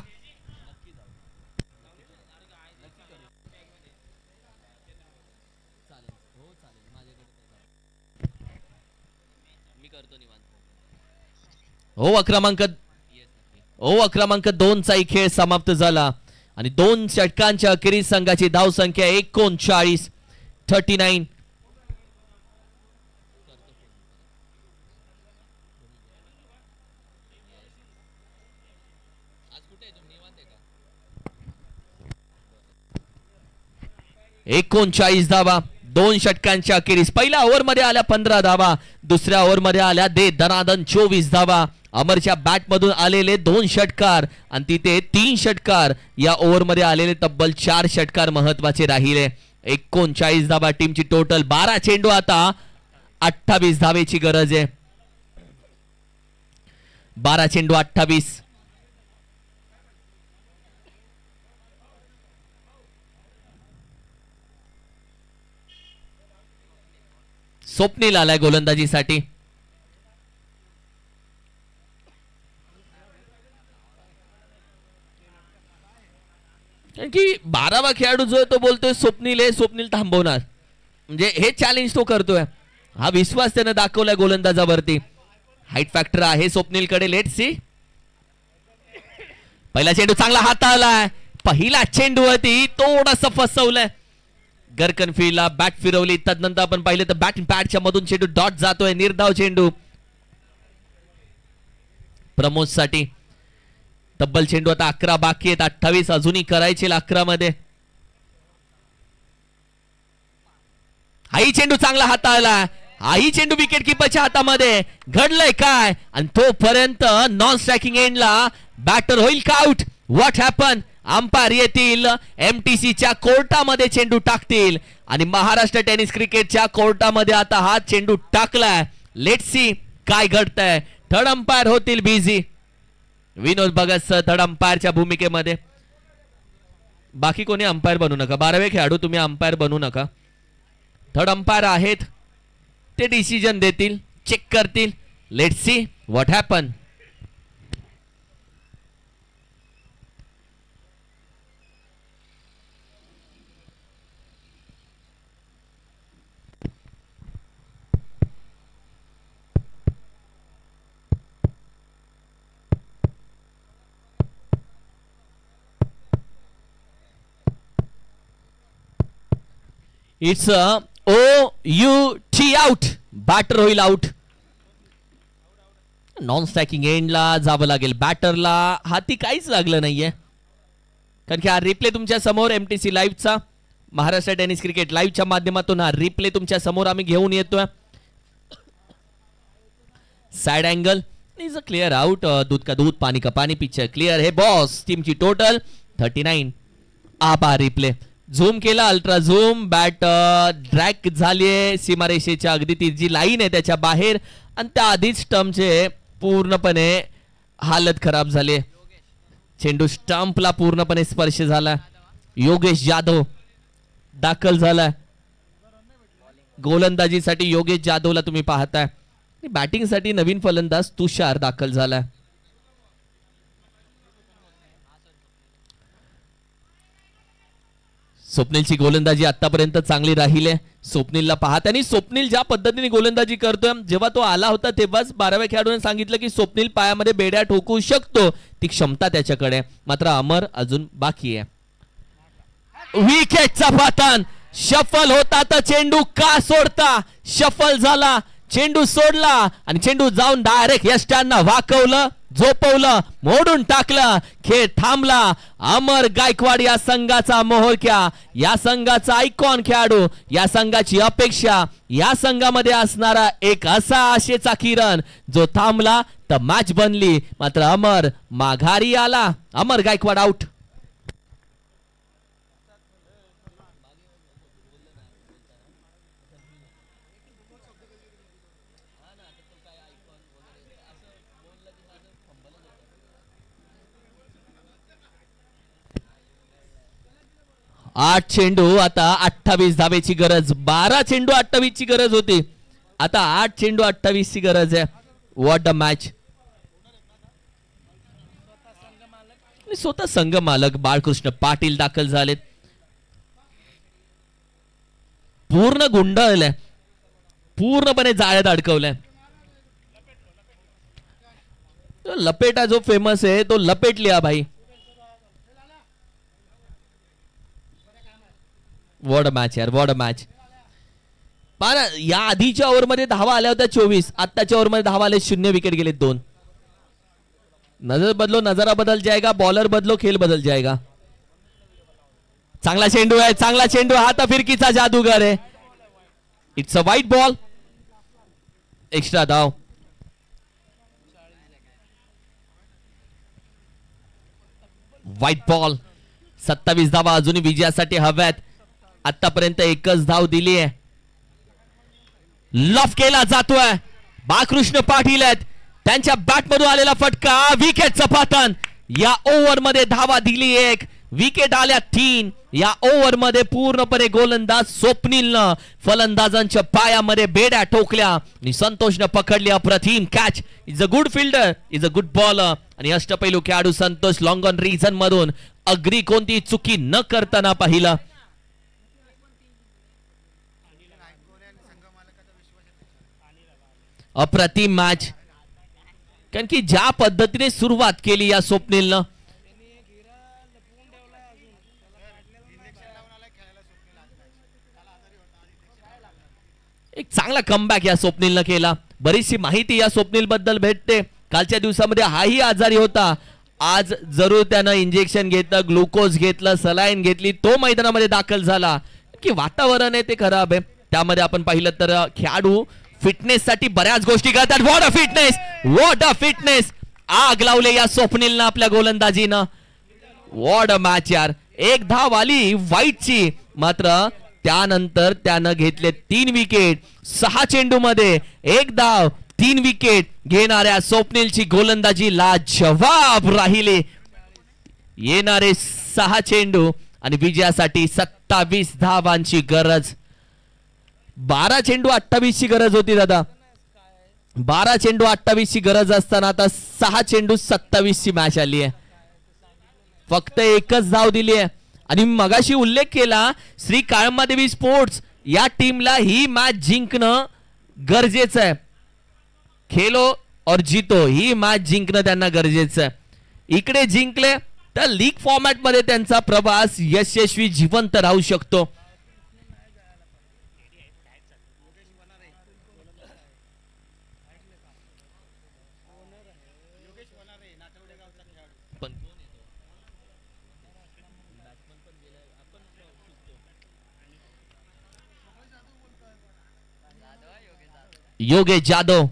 ओव्हर क्रमांक 2 चा खेळ समाप्त झाला आणि 2 षटकांच्या अखेरीस संघाची धाव संख्या 39. धावा 2 षटकांच्या अखेरीस. पहिल्या ओव्हर मध्ये आल्या 15 धावा, दुसऱ्या ओव्हर मध्ये आल्या दनादन 24 धावा. अमरच्या बॅट मधून आलेले 2 षटकार आणि तिथे 3 षटकार. या ओव्हर मध्ये आलेले तब्बल 4 षटकार महत्वाचे राहिले. 39 धावा टीमची टोटल. 12 चेंडू, आता 28 धावेची गरज आहे. 12 चेंडू 28. स्वप्नील आलाय गोलंदाजीसाठी. कारण की 12वा खेळाडू जो आहे तो बोलतोय स्वप्नील आहे, स्वप्नील थांबवणार. म्हणजे हे चॅलेंज तो करतोय. हा विश्वास त्याने दाखवलाय गोलंदाजावरती. हाईट फॅक्टर आहे स्वप्नीलकडे. Let's see. पहिला चेंडू चांगला हाताळलाय. पहिला चेंडू होती थोडासा फसवलाय. गरकन फील्डला बॅट फिरवली. तदनंतर आपण पाहिलं तर बॅटिंग पॅडच्या मधून चेंडू डॉट जातोय. निर्धाव चेंडू प्रमोद साठी. तब्बल चेंडू आता 11 बाकी आहेत. 28 अजूनही करायचे 11 मध्ये. हाही चेंडू चांगला हाताळला. हाही चेंडू विकेट किपरच्या हातामध्ये. घडलंय काय? आणि तोपर्यंत नॉन स्ट्रायकिंग एंडला बॅटर होईल का आउट? What happen? अंपायर येतील एमटीसीच्या कोर्टामध्ये चेंडू टाकतील आणि महाराष्ट्र टेनिस क्रिकेटच्या कोर्टामध्ये आता हा चेंडू टाकलाय. लेट्स सी काय घडतंय. थर्ड अंपायर होतील बिझी. विनोद भगत सर थर्ड अंपायरच्या भूमिकेमध्ये. बाकी कोणी अंपायर बनू नका. 12वे खेळाडू तुम्ही अंपायर बनू नका. थर्ड अंपायर आहेत ते डिसिजन देतील, चेक करतील. Let's see what happen. It's OUT out. Batter होईल आउट. नॉन स्ट्रायकिंग एंडला जावं लागेल बॅटरला. हाती काहीच लागलं नाहीये कारण की हा रिप्ले तुमच्या समोर एमटीसी लाईव्हचा, महाराष्ट्र टेनिस क्रिकेट लाईव्हच्या माध्यमातून हा रिप्ले तुमच्या समोर आम्ही घेऊन येतोय. Side angle is a clear out. दूध का दूध पानी का पानी. पिक्चर क्लियर है बॉस. टीमची टोटल 39. आबा रिप्ले झूम केला, अल्ट्रा झूम. बॅट ड्रॅग झालीये सीमारेषेच्या अगदी ती जी लाईन आहे त्याच्या बाहेर आणि त्या आधीच स्टंपचे पूर्णपणे हालत खराब झाली. चेंडू स्टंपला पूर्णपणे स्पर्श झाला. योगेश जाधव दाखल झाला. गोलंदाजीसाठी योगेश जाधवला तुम्ही पाहताय. बॅटिंगसाठी नवीन फलंदाज तुषार दाखल झाला. स्वप्नीलची गोलंदाजी आतापर्यंत चांगली राहिली. स्वप्नीलला पाहत आणि स्वप्नील ज्या पद्धतीने गोलंदाजी करतोय, जेव्हा तो आला होता तेव्हाच 12व्या खेळाडूने सांगितलं की स्वप्नील पायामध्ये बेड्या ठोकू शकतो, ती क्षमता त्याच्याकडे. मात्र अमर अजून बाकी आहे. विकेटचा पतन. शफल होता तर चेंडू का सोडता? शफल झाला, चेंडू सोडला आणि चेंडू जाऊन डायरेक्ट यष्टांना वाकवलं, झोपवलं, मोडून टाकलं. खेळ थांबला. अमर गायकवाड या संघाचा मोहरक्या, या संघाचा आयकॉन खेळाडू, या संघाची अपेक्षा, या संघामध्ये असणारा एक असा आशेचा किरण जो थांबला तर मॅच बनली. मात्र अमर माघारी आला. अमर गायकवाड आउट. आठ चेंडू, आता 28 धावेची गरज. 12 चेंडू 28 ची गरज होती, आता 8 चेंडू 28 ची गरज आहे. What a match. स्वतः संघ मालक बाळकृष्ण पाटील दाखल झालेत. पूर्ण गुंडाळलंय, पूर्णपणे जाळ्यात अडकवलंय. तो लपेटा जो फेमस है तो लपेट लिया भाई. वॉट अ मॅच यार, वॉट अ मॅच. पण या आधीच्या ओव्हरमध्ये धावा आल्या होत्या 24, आत्ताच्या ओव्हरमध्ये धावा आले 0, विकेट गेले 2. नजर बदलो नजारा बदल जाएगा, बॉलर बदलो खेल बदल जाएगा. चांगला चेंडू आहे, चांगला चेंडू, हाता फिरकीचा जादूगर आहे. It's a wide ball. Extra धाव. Wide ball. 27 धावा अजूनही विजयासाठी हव्यात. आतापर्यंत एकच धाव दिली आहे. लॉफ केला जातोय. बाळकृष्ण पाटील आहेत, त्यांच्या बॅटमधून आलेला फटका, विकेटचं पतन. या ओव्हर मध्ये धावा दिली 1, विकेट आल्या 3. या ओव्हर मध्ये पूर्णपणे गोलंदाज स्वप्नीलनं फलंदाजांच्या पायामध्ये बेड्या ठोकल्या आणि संतोषनं पकडली अप्रतिम catch. Is a good fielder, is a good bowler आणि अष्टपैलू खेळाडू संतोष लॉंग ऑन रिझन मधून अगदी कोणती चुकी न करताना पाहिलं. अप्रतिम मॅच. कारण की ज्या पद्धतीने सुरुवात केली या स्वप्नीलनं, एक चांगला कमबॅक या स्वप्नीलनं केला. बरीचशी माहिती या स्वप्नील बद्दल भेटते. कालच्या दिवसामध्ये हाही आजारी होता. आज जरूर त्यानं इंजेक्शन घेतलं, ग्लुकोज घेतलं, सलाईन घेतली, तो मैदानामध्ये दाखल झाला. की वातावरण आहे ते खराब आहे. त्यामध्ये आपण पाहिलं तर खेळाडू फिटनेस साठी बऱ्याच गोष्टी करतात. What a fitness, what a fitness. आग लावले या स्वप्नीलनं आपल्या गोलंदाजीनं. व्हॉट अ मॅच यार. एक धाव आली वाईटची, मात्र त्यानंतर त्यानं घेतले 3 विकेट. 6 चेंडू मध्ये 1 धाव 3 विकेट घेणाऱ्या स्वप्नीलची गोलंदाजी लाजवाब राहिली. येणारे 6 चेंडू आणि विजयासाठी 27 धावांची गरज. 12 चेंडू 28 ची गरज होती दादा. 12 चेंडू 28 ची गरज असताना आता 6 चेंडू 27 ची मॅच आली आहे. फक्त एकच धाव दिली आहे. आणि मगाशी उल्लेख केला, श्री काळमादेवी स्पोर्ट्स या टीमला ही मॅच जिंकणं गरजेचं आहे. खेलो और जीतो, ही मॅच जिंकणं त्यांना गरजेचं आहे. इकडे जिंकले तर लीग फॉर्मॅट मध्ये त्यांचा प्रवास यशस्वी जिवंत राहू शकतो. योगेश जाधव,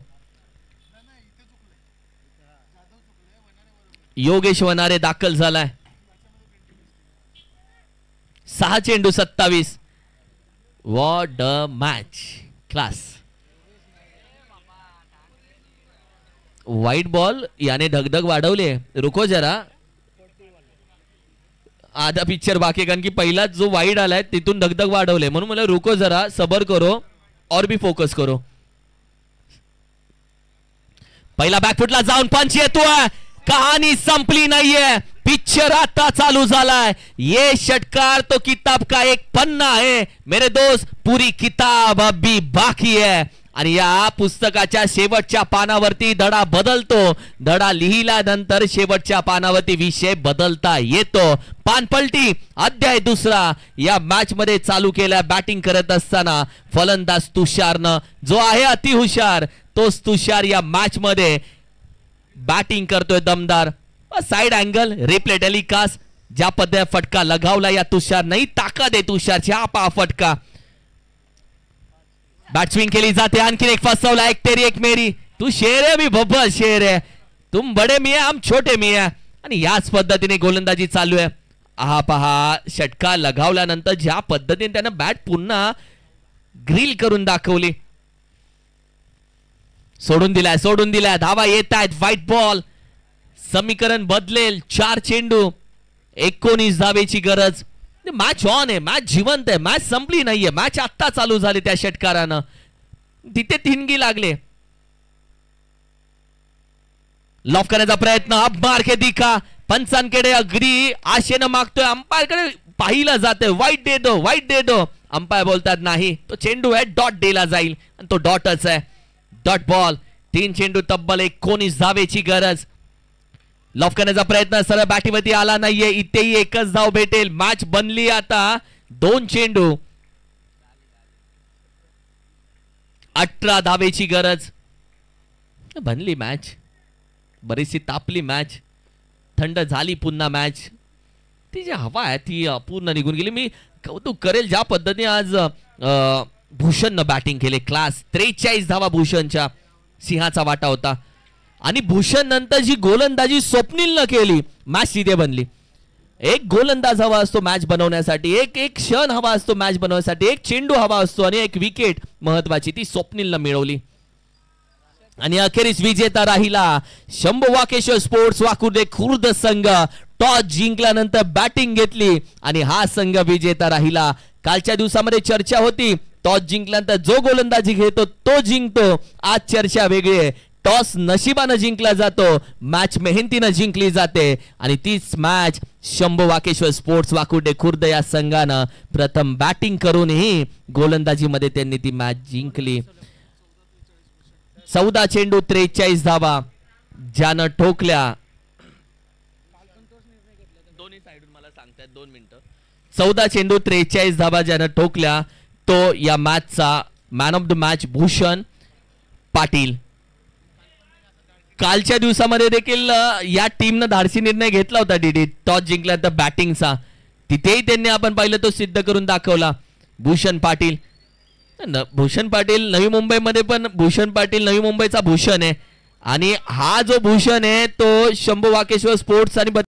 योगेश वनारे दाखल झालाय. 6 चेंडू 27. What a match, class. White ball याने धगधग वाढवले. रुको जरा, आधा पिक्चर बाकी, कारण की पहिला जो वाईड आलाय तिथून धगधग वाढवले. म्हणून मला रुको जरा, सबर करो और भी फोकस करो. पहिला बॅकफुटला जाऊन पंच येतोय. कहाणी संपली नाहीये, पिक्चर आता चालू झालाय. ये षटकार तो किताब का एक पन्ना है मेरे दोस्त, पूरी किताब अभी बाकी है. आणि या पुस्तकाच्या शेवटच्या पानावरती धडा बदलतो. धडा लिहिल्यानंतर शेवटच्या पानावरती विषय बदलता येतो. पानपलटी अध्याय 2 या मॅच मध्ये चालू केल्या. बॅटिंग करत असताना फलंदाज तुषारनं, जो आहे अतिहुशार, तोच तुषार या मॅच मध्ये बॅटिंग करतोय दमदार. साइड अँगल रिप्ले टेलिकास्ट, ज्या पद्धतीने फटका लगावला या तुषार, नाही ताकद आहे तुषारची. हा पहा फटका. बॅट स्विंग केली जाते. आणखी एक फसवला. एक तेरी एक मेरी, तू शेर है मी बब्बल शेर है, तुम बडे मिया हम छोटे मिया. आणि याच पद्धतीने गोलंदाजी चालू आहे. हा पहा, षटका लगावल्यानंतर ज्या पद्धतीने त्यानं बॅट पुन्हा ग्रिल करून दाखवली. सोडून दिलाय, सोडून दिलाय. धावा येत आहेत. White ball. समीकरण बदलेल. 4 चेंडू 19 धावेची गरज. मॅच ऑन आहे, मॅच जिवंत आहे, मॅच संपली नाहीये. मॅच आत्ता चालू झाली त्या षटकारानं. तिथे थिणगी लागले. लॉफ करण्याचा प्रयत्न. अब मार के दिखा. पंचांकडे अगदी आशेनं मागतोय. अंपायरकडे पाहिलं जातंय. वाईट दे दो, वाईट दे दो. अंपायर बोलतात नाही, तो चेंडू आहे, डॉट दिला जाईल. आणि तो डॉटच आहे. Dot ball. 3 चेंडू तब्बल 19 धावेची गरज. लॉफ करण्याचा प्रयत्न सरळ बॅटीवरती आला नाहीये. इथेही एकच धाव भेटेल. मॅच बनली आता 2 चेंडू 18 धावेची गरज. बनली मॅच, बरीचशी तापली मॅच, थंड झाली पुन्हा मॅच. ती जी हवा आहे ती पूर्ण निघून गेली. मी कौतुक करेल ज्या पद्धतीने आज भूषणनं बॅटिंग केले. क्लास 43 धावा भूषणच्या, सिंहाचा वाटा होता. आणि भूषण नंतर जी गोलंदाजी स्वप्नीलनं केली, मॅच तिथे बनली. एक गोलंदाज हवा असतो मॅच बनवण्यासाठी, एक एक क्षण हवा असतो मॅच बनवण्यासाठी, एक चेंडू हवा असतो आणि एक विकेट महत्वाची, ती स्वप्नीलनं मिळवली. आणि अखेरीस विजेता राहिला शंभू वाकेश्वर स्पोर्ट्स वाकुर्डे खुर्द संघ. टॉस जिंकल्यानंतर बॅटिंग घेतली आणि हा संघ विजेता राहिला. कालच्या दिवसामध्ये चर्चा होती टॉस जिंकल्यानंतर जो गोलंदाजी घेतो तो जिंकतो. आज चर्चा वेगळी आहे. टॉस नशिबानं जिंकला जातो, मॅच मेहनतीनं जिंकली जाते. आणि तीच मॅच शंभू वाकेश्वर स्पोर्ट्स वाकुर्डे खुर्द या संघानं प्रथम बॅटिंग करूनही गोलंदाजीमध्ये त्यांनी ती मॅच जिंकली. 14 चेंडू 43 धावा ज्यानं ठोकल्या. दोन्ही साइडून मला सांगतायत 2 मिनिटं. 14 चेंडू 43 धावा ज्यानं ठोकल्या तो या मॅचचा man of the match Bhushan Patil. कालच्या दिवसामध्ये देखील या टीमनं धाडसी निर्णय घेतला होता डीडी टॉस जिंकल्यानंतर बॅटिंगचा. तिथेही त्यांनी आपण पाहिलं तो सिद्ध करून दाखवला. भूषण पाटील नवी मुंबईमध्ये पण भूषण पाटील नवी मुंबईचा भूषण आहे. आणि हा जो भूषण आहे तो शंभू वाकेश्वर स्पोर्ट्स आणि